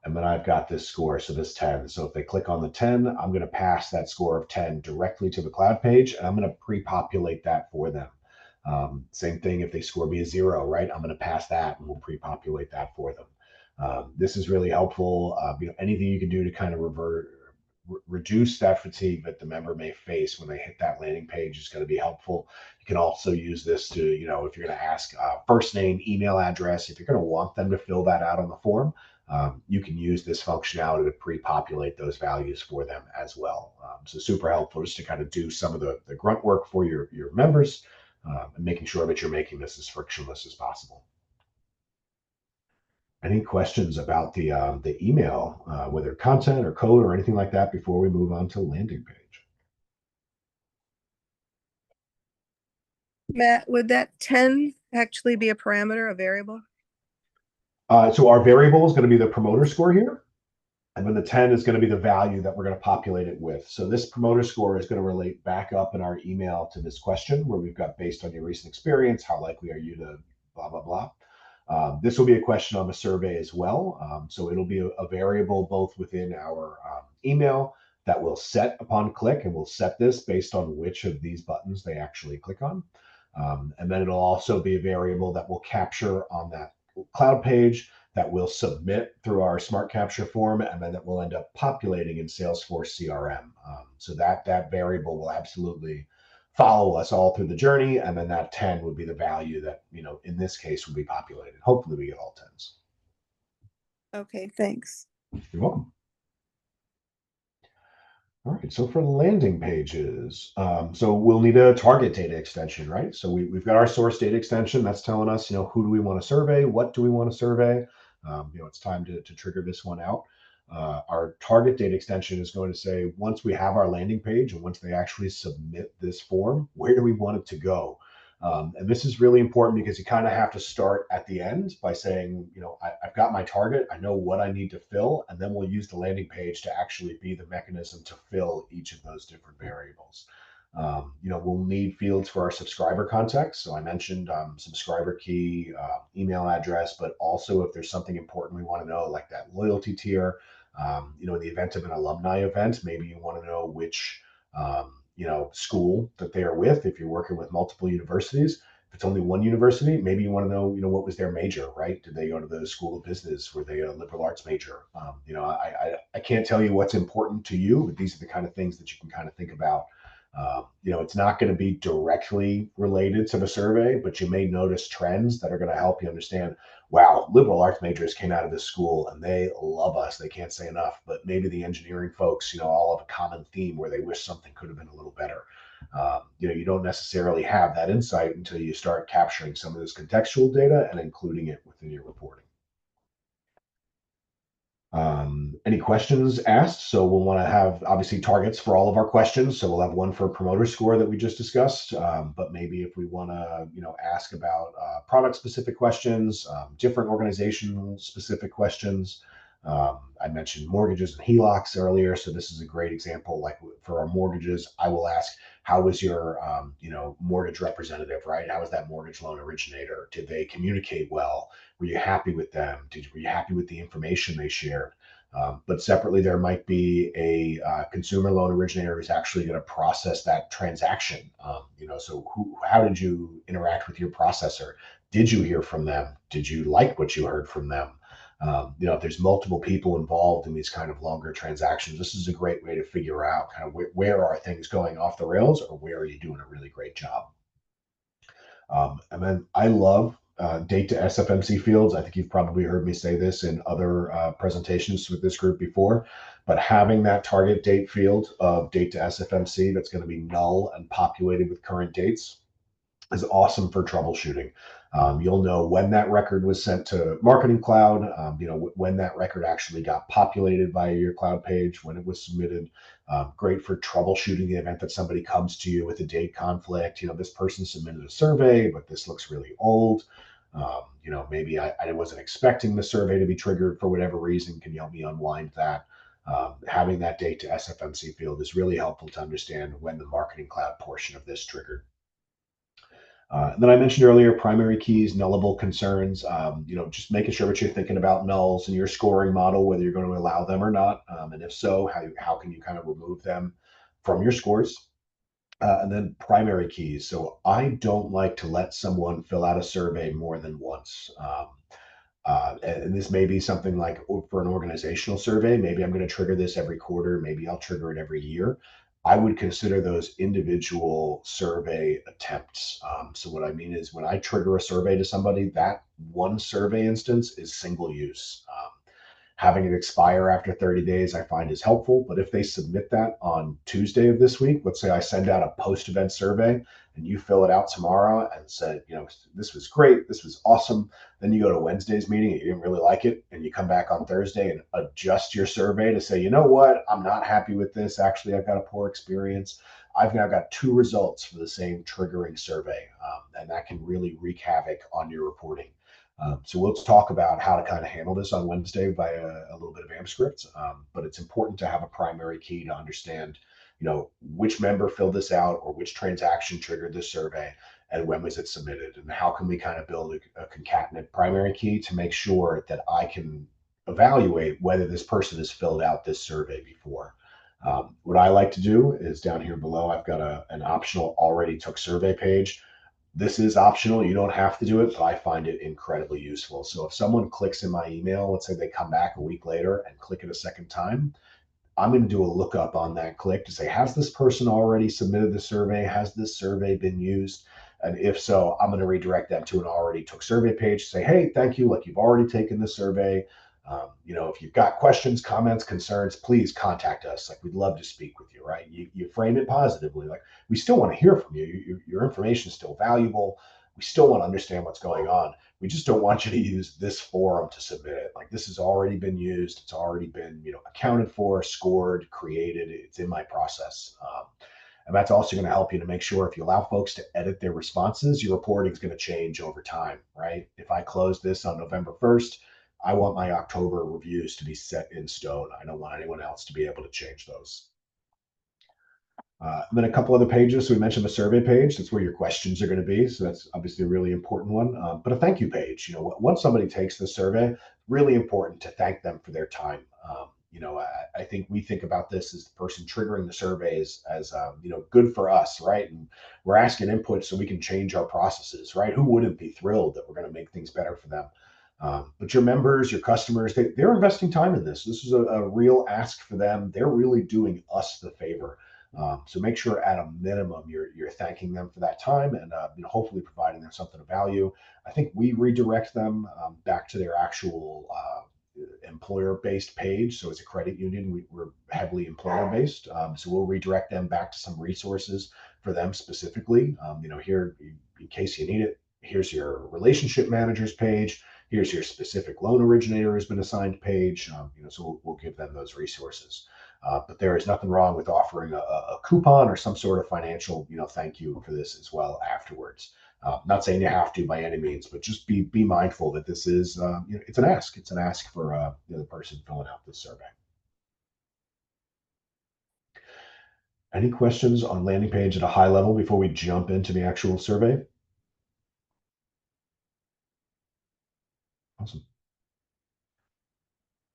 Speaker 1: And then I've got this score, so this 10. So if they click on the 10, I'm going to pass that score of 10 directly to the cloud page, and I'm going to pre-populate that for them. Same thing if they score me a 0, right? I'm going to pass that, and we'll pre-populate that for them. This is really helpful. Anything you can do to kind of reduce that fatigue that the member may face when they hit that landing page is going to be helpful. You can also use this to, if you're going to ask first name, email address, if you're going to want them to fill that out on the form, you can use this functionality to pre-populate those values for them as well. So super helpful just to kind of do some of the grunt work for your members and making sure that you're making this as frictionless as possible. Any questions about the email, whether content or code or anything like that, before we move on to landing page?
Speaker 3: Matt, would that 10 actually be a parameter, a variable?
Speaker 1: So our variable is going to be the promoter score here. And then the 10 is going to be the value that we're going to populate it with. So this promoter score is going to relate back up in our email to this question where we've got, based on your recent experience, how likely are you to blah, blah, blah. This will be a question on the survey as well. So it'll be a variable both within our email that will set upon click, and we'll set this based on which of these buttons they actually click on. And then it'll also be a variable that will capture on that cloud page that we'll submit through our smart capture form, and then that will end up populating in Salesforce CRM. So that variable will absolutely follow us all through the journey, and then that 10 would be the value that, in this case, would be populated. Hopefully we get all 10s.
Speaker 3: Okay, thanks.
Speaker 1: You're welcome. All right, so for landing pages, so we'll need a target data extension, right? So we've got our source data extension that's telling us, who do we want to survey? What do we want to survey? It's time to trigger this one out. Our target date extension is going to say, once we have our landing page and once they actually submit this form, where do we want it to go? And this is really important because you kind of have to start at the end by saying, I've got my target, I know what I need to fill, and then we'll use the landing page to actually be the mechanism to fill each of those different variables. We'll need fields for our subscriber context. So I mentioned subscriber key, email address, but also if there's something important we want to know, like that loyalty tier. In the event of an alumni event, maybe you want to know which school that they are with. If you're working with multiple universities, if it's only one university, maybe you want to know, what was their major, right? Did they go to the School of Business? Were they a liberal arts major? I can't tell you what's important to you, but these are the kind of things that you can kind of think about. It's not going to be directly related to the survey, but you may notice trends that are going to help you understand, wow, liberal arts majors came out of this school and they love us. They can't say enough, but maybe the engineering folks, all have a common theme where they wish something could have been a little better. You don't necessarily have that insight until you start capturing some of this contextual data and including it within your reporting. Any questions asked? So we'll want to have obviously targets for all of our questions. So we'll have one for promoter score that we just discussed. But maybe if we want to, ask about product specific questions, different organization specific questions. I mentioned mortgages and HELOCs earlier. So this is a great example. Like for our mortgages, I will ask, how was your, mortgage representative, right? How was that mortgage loan originator? Did they communicate well? Were you happy with them? Were you happy with the information they shared? But separately, there might be a consumer loan originator who's actually going to process that transaction. So how did you interact with your processor? Did you hear from them? Did you like what you heard from them? If there's multiple people involved in these kind of longer transactions, this is a great way to figure out kind of where are things going off the rails, or where are you doing a really great job. And then I love date to SFMC fields. I think you've probably heard me say this in other presentations with this group before, but having that target date field of date to SFMC that's going to be null and populated with current dates is awesome for troubleshooting. You'll know when that record was sent to Marketing Cloud, when that record actually got populated via your cloud page, when it was submitted. Great for troubleshooting the event that somebody comes to you with a date conflict. This person submitted a survey, but this looks really old. Maybe I wasn't expecting the survey to be triggered for whatever reason. Can you help me unwind that? Having that date to SFMC field is really helpful to understand when the Marketing Cloud portion of this triggered. And then I mentioned earlier, primary keys, nullable concerns, just making sure that you're thinking about nulls in your scoring model, whether you're going to allow them or not. And if so, how can you kind of remove them from your scores? And then primary keys. So I don't like to let someone fill out a survey more than once. And this may be something like for an organizational survey, maybe I'm going to trigger this every quarter, maybe I'll trigger it every year. I would consider those individual survey attempts. So what I mean is when I trigger a survey to somebody, that one survey instance is single use. Having it expire after 30 days, I find is helpful. But if they submit that on Tuesday of this week, let's say I send out a post-event survey and you fill it out tomorrow and said, this was great, this was awesome. Then you go to Wednesday's meeting and you didn't really like it, and you come back on Thursday and adjust your survey to say, you know what, I'm not happy with this. Actually, I've got a poor experience. I've now got 2 results for the same triggering survey, and that can really wreak havoc on your reporting. So we'll talk about how to kind of handle this on Wednesday via a little bit of AMP script, but it's important to have a primary key to understand, which member filled this out or which transaction triggered this survey and when was it submitted, and how can we kind of build a concatenate primary key to make sure that I can evaluate whether this person has filled out this survey before. What I like to do is down here below, I've got an optional already took survey page. This is optional. You don't have to do it, but I find it incredibly useful. So if someone clicks in my email, let's say they come back a week later and click it a second time, I'm going to do a lookup on that click to say, has this person already submitted the survey? Has this survey been used? And if so, I'm going to redirect them to an already took survey page, say, hey, thank you. Like, you've already taken the survey. If you've got questions, comments, concerns, please contact us. Like, we'd love to speak with you, right? You frame it positively. Like, we still want to hear from you. Your information is still valuable. we still want to understand what's going on. We just don't want you to use this forum to submit it. Like, this has already been used. It's already been, accounted for, scored, created. It's in my process. And that's also going to help you to make sure if you allow folks to edit their responses, your reporting is going to change over time, right? If I close this on November 1st, I want my October reviews to be set in stone. I don't want anyone else to be able to change those. And then a couple other pages. So we mentioned the survey page. That's where your questions are going to be. So that's obviously a really important one. But a thank you page. Once somebody takes the survey, really important to thank them for their time. I think we think about this as the person triggering the surveys as good for us, right? And we're asking input so we can change our processes, right? Who wouldn't be thrilled that we're going to make things better for them? But your members, your customers, they're investing time in this. This is a real ask for them. They're really doing us the favor. So make sure at a minimum you're thanking them for that time and hopefully providing them something of value. I think we redirect them back to their actual employer-based page. So as a credit union, we're heavily employer-based. So we'll redirect them back to some resources for them specifically. Here, in case you need it, here's your relationship managers page. Here's your specific loan originator has been assigned page. So we'll give them those resources. But there is nothing wrong with offering a coupon or some sort of financial, thank you for this as well afterwards. Not saying you have to by any means, but just be mindful that this is, it's an ask. It's an ask for the person filling out this survey. Any questions on landing page at a high level before we jump into the actual survey? Awesome.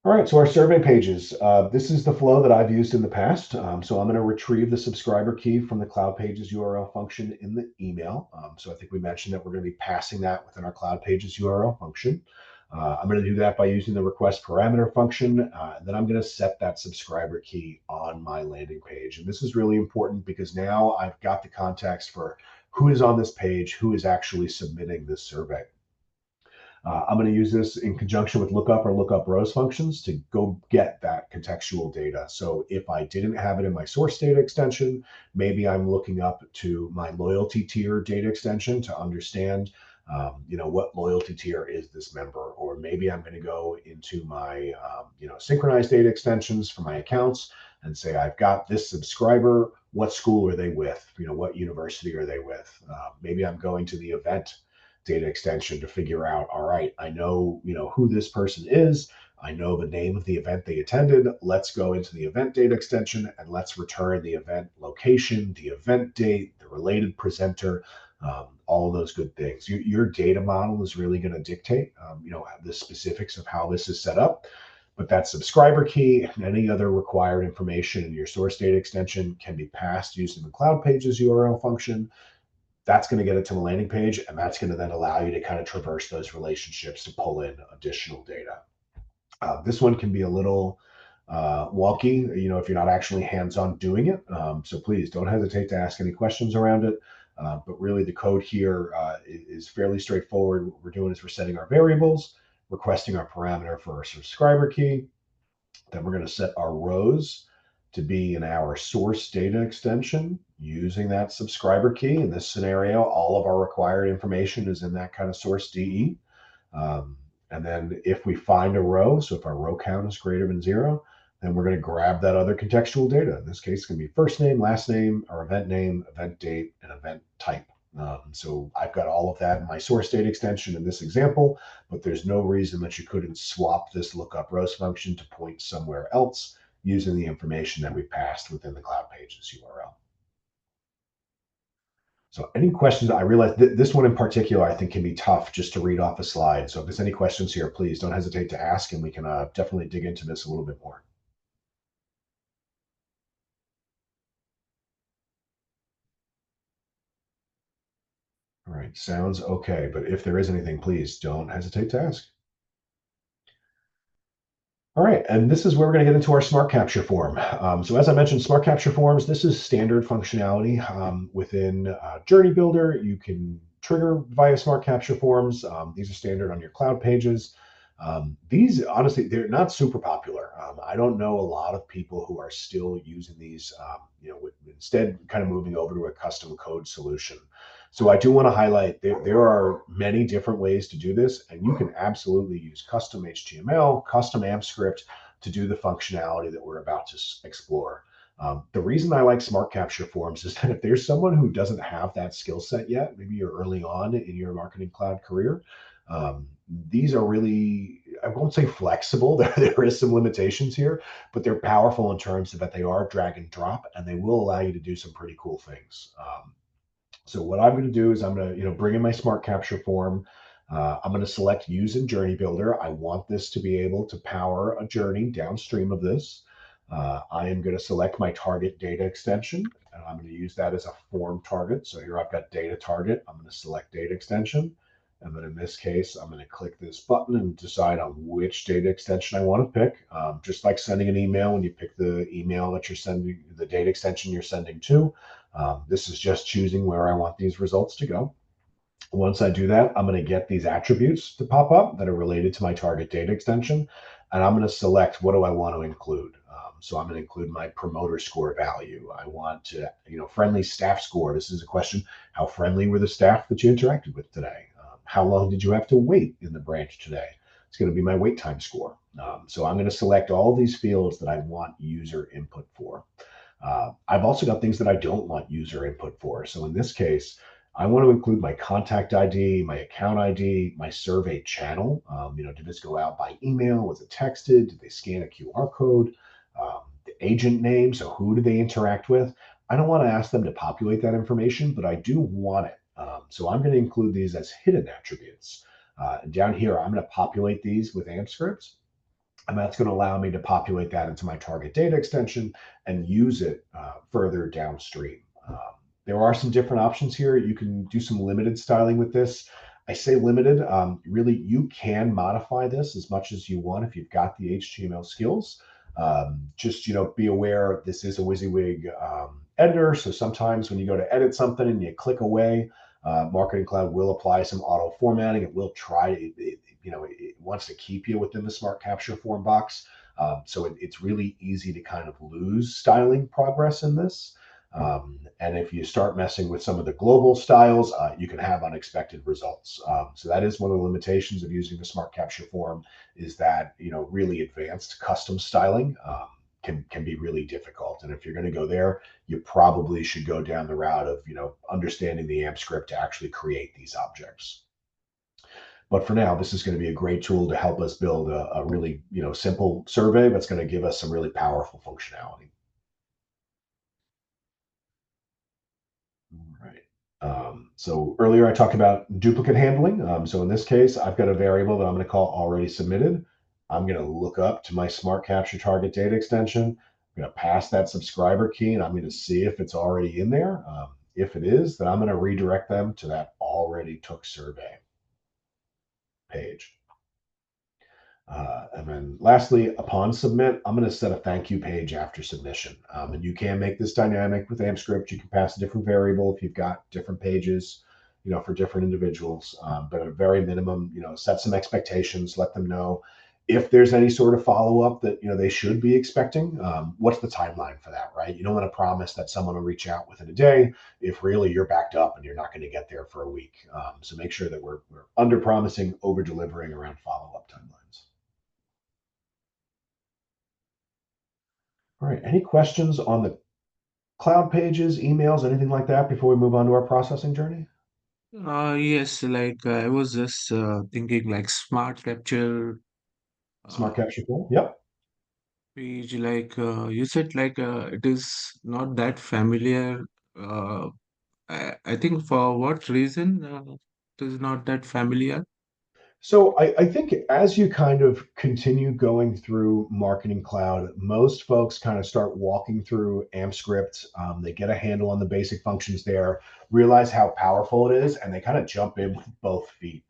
Speaker 1: All right, so our survey pages. This is the flow that I've used in the past. So I'm going to retrieve the subscriber key from the Cloud Pages URL function in the email. So I think we mentioned that we're going to be passing that within our Cloud Pages URL function. I'm going to do that by using the request parameter function. And then I'm going to set that subscriber key on my landing page. And this is really important because now I've got the context for who is on this page, who is actually submitting this survey. I'm going to use this in conjunction with lookup or lookup rows functions to go get that contextual data. So if I didn't have it in my source data extension, maybe I'm looking up to my loyalty tier data extension to understand, what loyalty tier is this member? Or maybe I'm going to go into my, synchronized data extensions for my accounts and say, I've got this subscriber. What school are they with? What university are they with? Maybe I'm going to the event data extension to figure out, all right, I know, who this person is. I know the name of the event they attended. Let's go into the event data extension and let's return the event location, the event date, the related presenter, all of those good things. Your data model is really going to dictate, the specifics of how this is set up. But that subscriber key and any other required information in your source data extension can be passed using the Cloud Pages URL function. That's going to get it to the landing page, and that's going to then allow you to kind of traverse those relationships to pull in additional data. This one can be a little wonky, if you're not actually hands-on doing it. So please don't hesitate to ask any questions around it. But really, the code here is fairly straightforward. What we're doing is we're setting our variables, requesting our parameter for our subscriber key. Then we're going to set our rows to be in our source data extension using that subscriber key. In this scenario, all of our required information is in that kind of source DE. And then if we find a row, so if our row count is greater than 0, then we're going to grab that other contextual data. In this case, it's going to be first name, last name, our event name, event date, and event type. So I've got all of that in my source data extension in this example, but there's no reason that you couldn't swap this lookup rows function to point somewhere else using the information that we passed within the Cloud Pages URL. So any questions? I realize this one in particular, I think, can be tough just to read off a slide. So if there's any questions here, please don't hesitate to ask, and we can definitely dig into this a little bit more. All right, sounds okay. But if there is anything, please don't hesitate to ask. All right, and this is where we're going to get into our Smart Capture form. So as I mentioned, Smart Capture forms, this is standard functionality within Journey Builder. You can trigger via Smart Capture forms. These are standard on your Cloud Pages. These, honestly, they're not super popular. I don't know a lot of people who are still using these, instead kind of moving over to a custom code solution. So I do want to highlight there are many different ways to do this, and you can absolutely use custom HTML, custom AMP script to do the functionality that we're about to explore. The reason I like Smart Capture Forms is that if there's someone who doesn't have that skill set yet, maybe you're early on in your marketing cloud career, these are really, I won't say flexible, there is some limitations here, but they're powerful in terms of that they are drag and drop, and they will allow you to do some pretty cool things. So what I'm going to do is I'm going to, bring in my Smart Capture form. I'm going to select Use in Journey Builder. I want this to be able to power a journey downstream of this. I am going to select my target data extension, and I'm going to use that as a form target. So here I've got data target. I'm going to select data extension. And then in this case, I'm going to click this button and decide on which data extension I want to pick. Just like sending an email, when you pick the email that you're sending, the data extension you're sending to, this is just choosing where I want these results to go. Once I do that, I'm going to get these attributes to pop up that are related to my target data extension. And I'm going to select what do I want to include. So I'm going to include my promoter score value. I want to, friendly staff score. This is a question. How friendly were the staff that you interacted with today? How long did you have to wait in the branch today? It's going to be my wait time score. So I'm going to select all these fields that I want user input for. I've also got things that I don't want user input for. So in this case, I want to include my contact ID, my account ID, my survey channel. Did this go out by email? Was it texted? Did they scan a QR code? The agent name. So who did they interact with? I don't want to ask them to populate that information, but I do want it. So I'm going to include these as hidden attributes. Down here, I'm going to populate these with AMP scripts. And that's going to allow me to populate that into my target data extension and use it further downstream. There are some different options here. You can do some limited styling with this. I say limited, really you can modify this as much as you want if you've got the HTML skills. Just, be aware this is a WYSIWYG editor. So sometimes when you go to edit something and you click away, Marketing Cloud will apply some auto formatting. It will try, it wants to keep you within the Smart Capture form box. So it's really easy to kind of lose styling progress in this. And if you start messing with some of the global styles, you can have unexpected results. So that is one of the limitations of using the Smart Capture form, is that, really advanced custom styling can be really difficult. And if you're going to go there, you probably should go down the route of, understanding the AMP script to actually create these objects. But for now, this is going to be a great tool to help us build a really, simple survey that's going to give us some really powerful functionality. All right. So earlier I talked about duplicate handling. So in this case, I've got a variable that I'm going to call already submitted. I'm going to look up to my Smart Capture target data extension. I'm going to pass that subscriber key, and I'm going to see if it's already in there. If it is, then I'm going to redirect them to that already took survey page. And then lastly, upon submit, I'm going to set a thank you page after submission. And you can make this dynamic with AMP script. You can pass a different variable if you've got different pages, for different individuals. But at a very minimum, set some expectations, let them know if there's any sort of follow-up that, they should be expecting. What's the timeline for that, right? You don't want to promise that someone will reach out within a day if really you're backed up and you're not going to get there for a week. So make sure that we're under promising, over delivering around follow-up timelines. All right. Any questions on the cloud pages, emails, anything like that before we move on to our processing journey?
Speaker 2: Yes, like I was just thinking like Smart Capture
Speaker 1: Smart
Speaker 2: uh,
Speaker 1: Capture tool. Yep.
Speaker 2: page, like you said, like it is not that familiar. Uh, I think for what reason it is not that familiar?
Speaker 1: So I think as you kind of continue going through Marketing Cloud, most folks kind of start walking through AMP script. They get a handle on the basic functions there, realize how powerful it is, and they kind of jump in with both feet.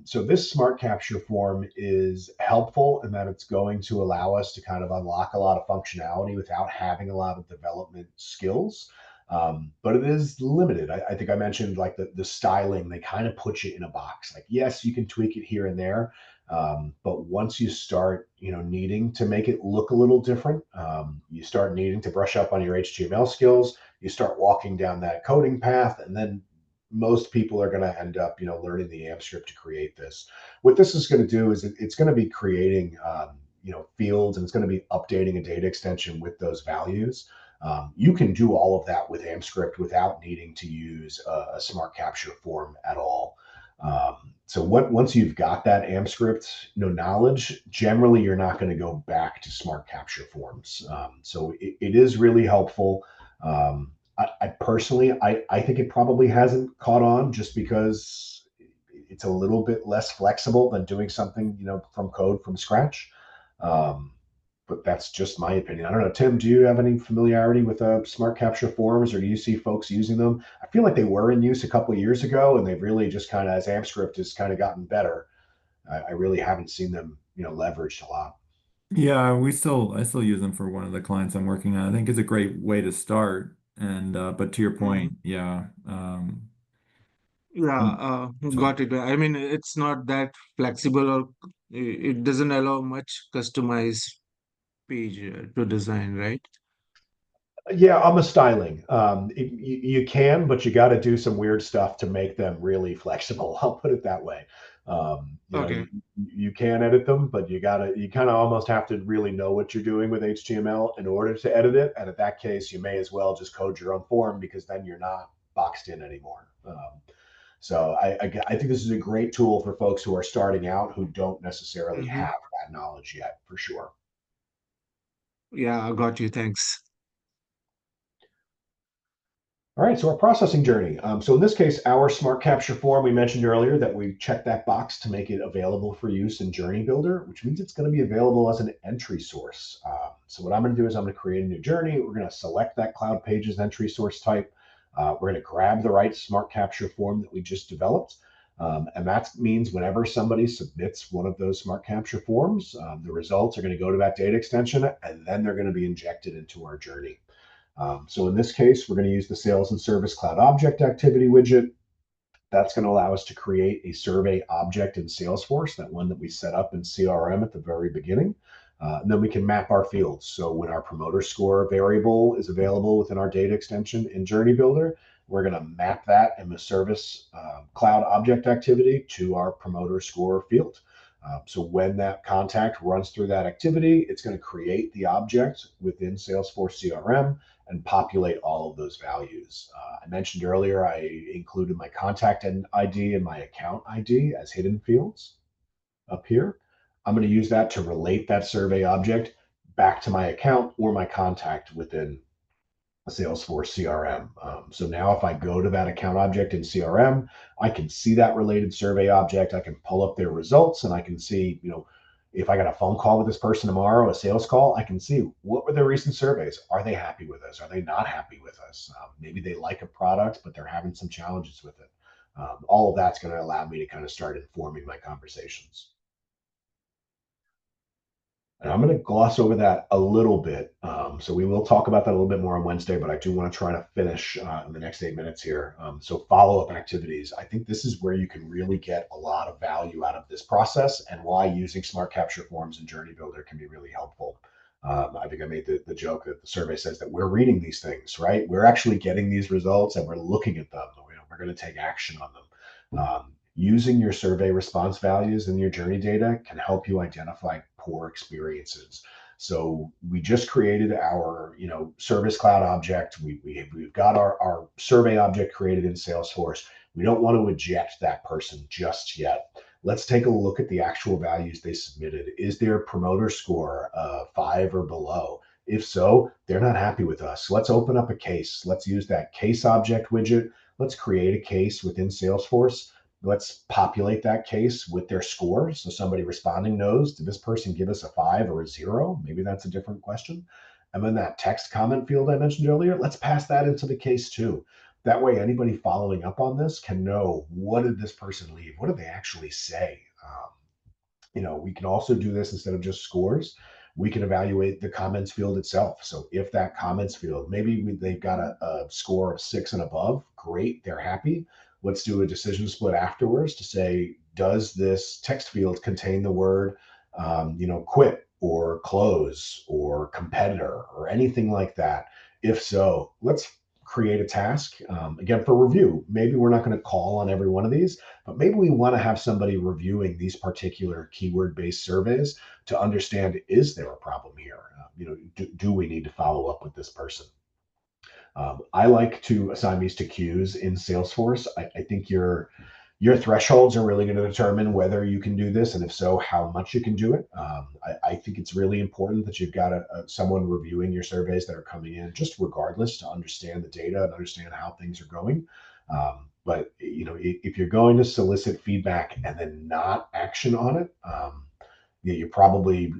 Speaker 1: So this Smart Capture form is helpful in that it's going to allow us to kind of unlock a lot of functionality without having a lot of development skills. But it is limited. I think I mentioned like the styling, they kind of put you in a box. Like, yes, you can tweak it here and there. But once you start, needing to make it look a little different, you start needing to brush up on your HTML skills, you start walking down that coding path, and then most people are going to end up, learning the AMP script to create this. What this is going to do is it's going to be creating, fields, and it's going to be updating a data extension with those values. You can do all of that with AMP script without needing to use a smart capture form at all. So once you've got that AMP script, knowledge, generally you're not going to go back to smart capture forms. So it is really helpful. I personally, I think it probably hasn't caught on just because it's a little bit less flexible than doing something, from code from scratch. Um, but that's just my opinion. I don't know, Tim, do you have any familiarity with smart capture forms, or do you see folks using them? I feel like they were in use a couple of years ago, and they've really just kind of, as AMP script has kind of gotten better, I really haven't seen them, leveraged a lot.
Speaker 4: Yeah, I still use them for one of the clients I'm working on. I think it's a great way to start. And but to your
Speaker 2: Mhm.
Speaker 4: point, yeah.
Speaker 2: Yeah,
Speaker 4: Um, so
Speaker 2: got it. I mean, it's not that flexible, or it doesn't allow much customized page to design, right?
Speaker 1: Yeah, I'm a styling. You can, but you got to do some weird stuff to make them really flexible. I'll put it that way.
Speaker 2: Okay.
Speaker 1: You can edit them, but you kind of almost have to really know what you're doing with HTML in order to edit it. And in that case, you may as well just code your own form, because then you're not boxed in anymore. So I think this is a great tool for folks who are starting out who don't necessarily
Speaker 2: Mm-hmm.
Speaker 1: have that knowledge yet, for sure.
Speaker 2: Yeah, I got you. Thanks.
Speaker 1: All right, so our processing journey. So in this case, our smart capture form, we mentioned earlier that we checked that box to make it available for use in Journey Builder, which means it's going to be available as an entry source. So what I'm going to do is I'm going to create a new journey. We're going to select that Cloud Pages entry source type. We're going to grab the right smart capture form that we just developed. And that means whenever somebody submits one of those smart capture forms, the results are going to go to that data extension, and then they're going to be injected into our journey. So in this case, we're going to use the Sales and Service Cloud Object Activity widget. That's going to allow us to create a survey object in Salesforce, that one that we set up in CRM at the very beginning. And then we can map our fields. So when our promoter score variable is available within our data extension in Journey Builder, we're going to map that in the Service Cloud Object Activity to our promoter score field. So when that contact runs through that activity, it's going to create the object within Salesforce CRM and populate all of those values. I mentioned earlier I included my contact ID and my account ID as hidden fields up here. I'm going to use that to relate that survey object back to my account or my contact within Salesforce CRM. So now if I go to that account object in CRM, I can see that related survey object. I can pull up their results, and I can see, if I got a phone call with this person tomorrow, a sales call, I can see what were their recent surveys. Are they happy with us? Are they not happy with us? Maybe they like a product, but they're having some challenges with it. All of that's going to allow me to kind of start informing my conversations. And I'm going to gloss over that a little bit. So we will talk about that a little bit more on Wednesday, but I do want to try to finish in the next 8 minutes here. So follow-up activities. I think this is where you can really get a lot of value out of this process, and why using Smart Capture Forms and Journey Builder can be really helpful. I think I made the joke that the survey says that we're reading these things, right? We're actually getting these results, and we're looking at them. We're going to take action on them. Using your survey response values in your journey data can help you identify poor experiences. So we just created our, Service Cloud object. We've got our survey object created in Salesforce. We don't want to eject that person just yet. Let's take a look at the actual values they submitted. Is their promoter score 5 or below? If so, they're not happy with us. Let's open up a case. Let's use that case object widget. Let's create a case within Salesforce. Let's populate that case with their score. So somebody responding knows, did this person give us a 5 or a 0? Maybe that's a different question. And then that text comment field I mentioned earlier, let's pass that into the case too. That way, anybody following up on this can know, what did this person leave? What did they actually say? We can also do this instead of just scores. We can evaluate the comments field itself. So if that comments field, maybe they've got a score of 6 and above, great, they're happy. Let's do a decision split afterwards to say, does this text field contain the word, quit or close or competitor or anything like that? If so, let's create a task, again, for review. Maybe we're not going to call on every one of these, but maybe we want to have somebody reviewing these particular keyword-based surveys to understand, is there a problem here? Do we need to follow up with this person? I like to assign these to queues in Salesforce. I think your thresholds are really going to determine whether you can do this, and if so, how much you can do it. I think it's really important that you've got someone reviewing your surveys that are coming in, just regardless, to understand the data and understand how things are going. But if you're going to solicit feedback and then not action on it, you're probably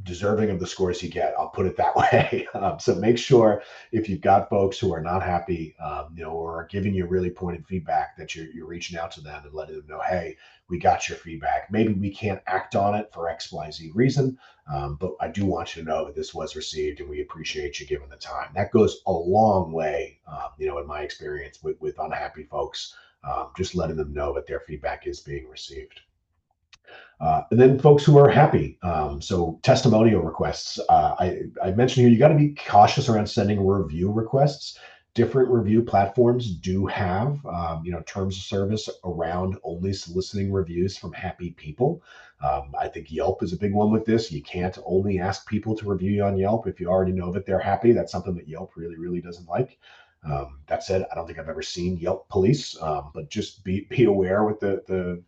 Speaker 1: deserving of the scores you get. I'll put it that way. So make sure, if you've got folks who are not happy, or are giving you really pointed feedback, that you're reaching out to them and letting them know, hey, we got your feedback. Maybe we can't act on it for XYZ reason, but I do want you to know that this was received and we appreciate you giving the time. That goes a long way, in my experience with unhappy folks, just letting them know that their feedback is being received. And then folks who are happy. So testimonial requests. I mentioned here, you got to be cautious around sending review requests. Different review platforms do have, terms of service around only soliciting reviews from happy people. I think Yelp is a big one with this. You can't only ask people to review you on Yelp if you already know that they're happy. That's something that Yelp really, really doesn't like. That said, I don't think I've ever seen Yelp police, but just be aware with the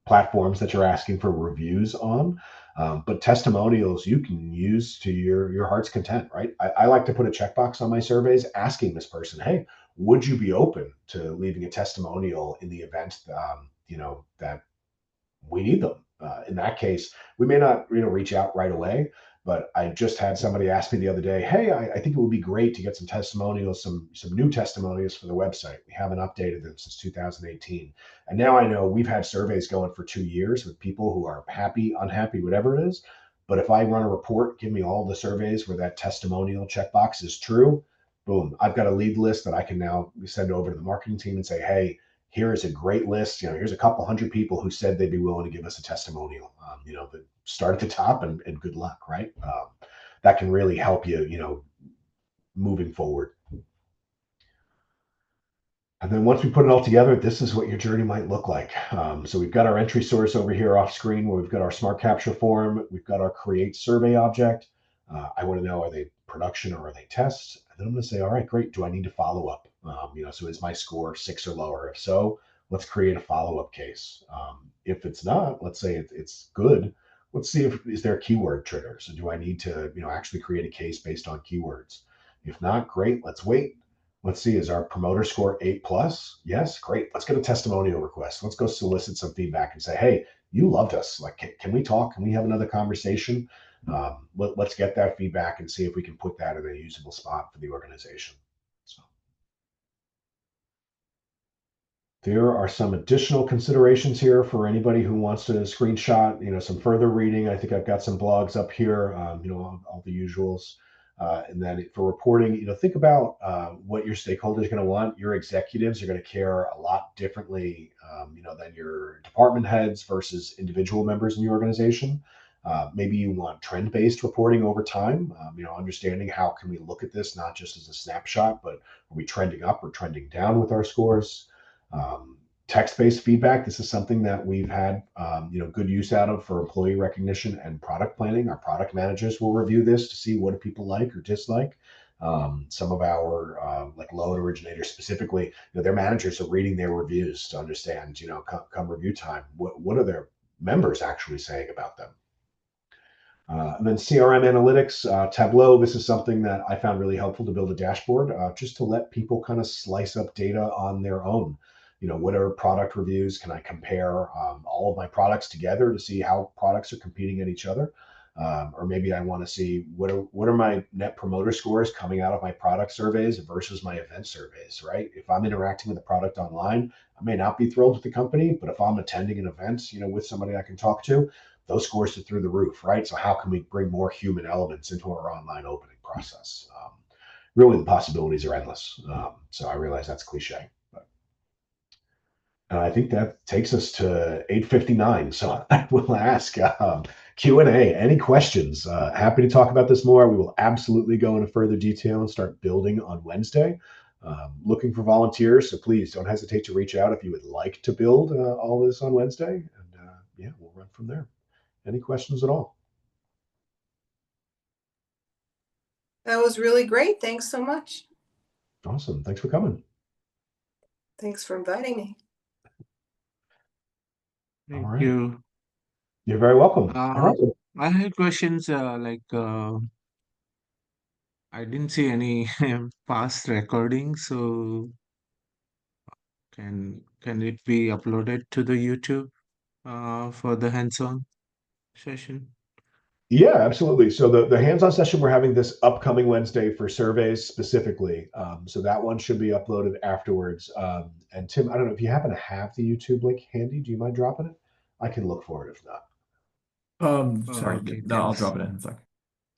Speaker 1: platforms that you're asking for reviews on. But testimonials you can use to your heart's content, right? I like to put a checkbox on my surveys asking this person, hey, would you be open to leaving a testimonial in the event that we need them? In that case, we may not reach out right away, but I just had somebody ask me the other day, hey, I think it would be great to get some testimonials, some new testimonials for the website. We haven't updated them since 2018. And now I know we've had surveys going for 2 years with people who are happy, unhappy, whatever it is. But if I run a report, give me all the surveys where that testimonial checkbox is true, boom, I've got a lead list that I can now send over to the marketing team and say, hey, here is a great list. Here's a couple hundred people who said they'd be willing to give us a testimonial. Start at the top and good luck, right? That can really help you, moving forward. And then once we put it all together, this is what your journey might look like. So we've got our entry source over here off screen, where we've got our smart capture form. We've got our create survey object. I want to know, are they production or are they tests? And then I'm going to say, all right, great. Do I need to follow up? So is my score 6 or lower? If so, let's create a follow-up case. If it's not, let's say it's good. Let's see is there a keyword trigger? So do I need to, actually create a case based on keywords? If not, great. Let's wait. Let's see, is our promoter score 8+? Yes, great. Let's get a testimonial request. Let's go solicit some feedback and say, hey, you loved us. Like, can we talk? Can we have another conversation? Let's get that feedback and see if we can put that in a usable spot for the organization. So there are some additional considerations here for anybody who wants to screenshot, some further reading. I think I've got some blogs up here, all the usuals. And then for reporting, think about what your stakeholders are going to want. Your executives are going to care a lot differently, than your department heads versus individual members in your organization. Maybe you want trend-based reporting over time, understanding how can we look at this not just as a snapshot, but are we trending up or trending down with our scores? Text-based feedback. This is something that we've had, good use out of for employee recognition and product planning. Our product managers will review this to see what do people like or dislike. Some of our like loan originators specifically, their managers are reading their reviews to understand, come review time, what are their members actually saying about them? And then CRM analytics, Tableau. This is something that I found really helpful to build a dashboard, just to let people kind of slice up data on their own. What are product reviews? Can I compare all of my products together to see how products are competing at each other? Or maybe I want to see what are my net promoter scores coming out of my product surveys versus my event surveys, right? If I'm interacting with a product online, I may not be thrilled with the company, but if I'm attending an event, with somebody I can talk to, those scores are through the roof, right? So how can we bring more human elements into our online opening process? Really, the possibilities are endless. So I realize that's cliche. I think that takes us to 8:59. So I will ask, Q&A. Any questions? Happy to talk about this more. We will absolutely go into further detail and start building on Wednesday. Looking for volunteers, so please don't hesitate to reach out if you would like to build all this on Wednesday. And yeah, we'll run from there. Any questions at all?
Speaker 5: That was really great. Thanks so much.
Speaker 1: Awesome. Thanks for coming.
Speaker 5: Thanks for inviting me.
Speaker 2: Thank
Speaker 1: right.
Speaker 2: you.
Speaker 1: You're very welcome. All right.
Speaker 2: I had questions I didn't see any past recordings, so can it be uploaded to the YouTube for the hands-on session?
Speaker 1: Yeah, absolutely. So the hands-on session we're having this upcoming Wednesday for surveys specifically. So that one should be uploaded afterwards. And Tim, I don't know if you happen to have the YouTube link handy. Do you mind dropping it? I can look for it if not.
Speaker 4: Sorry,
Speaker 2: okay,
Speaker 4: no, I'll
Speaker 2: thanks.
Speaker 4: drop it in a sec.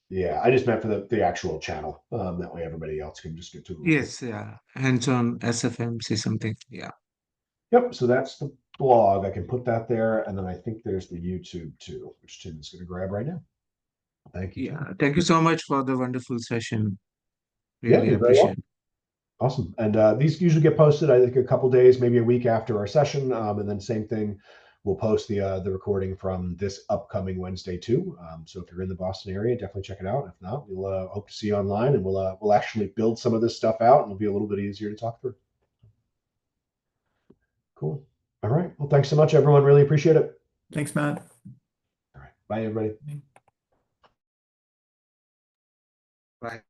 Speaker 1: Yeah, I just meant for the actual channel. That way everybody else can just get to it.
Speaker 2: Yes, yeah. Hands-on SFMC something. Yeah.
Speaker 1: Yep. So that's the blog. I can put that there, and then I think there's the YouTube too, which Tim's going to grab right now. Thank you.
Speaker 2: Yeah.
Speaker 1: Tim.
Speaker 2: Thank you so much for the wonderful session.
Speaker 1: Yeah,
Speaker 2: Really
Speaker 1: you're very welcome.
Speaker 2: appreciate it.
Speaker 1: Awesome. And these usually get posted, I think, a couple days, maybe a week after our session. And then same thing, we'll post the recording from this upcoming Wednesday too. So if you're in the Boston area, definitely check it out. If not, we'll hope to see you online, and we'll actually build some of this stuff out, and it'll be a little bit easier to talk through. Cool. All right. Well, thanks so much, everyone. Really appreciate it.
Speaker 4: Thanks, Matt.
Speaker 1: All right. Bye, everybody.
Speaker 2: Bye.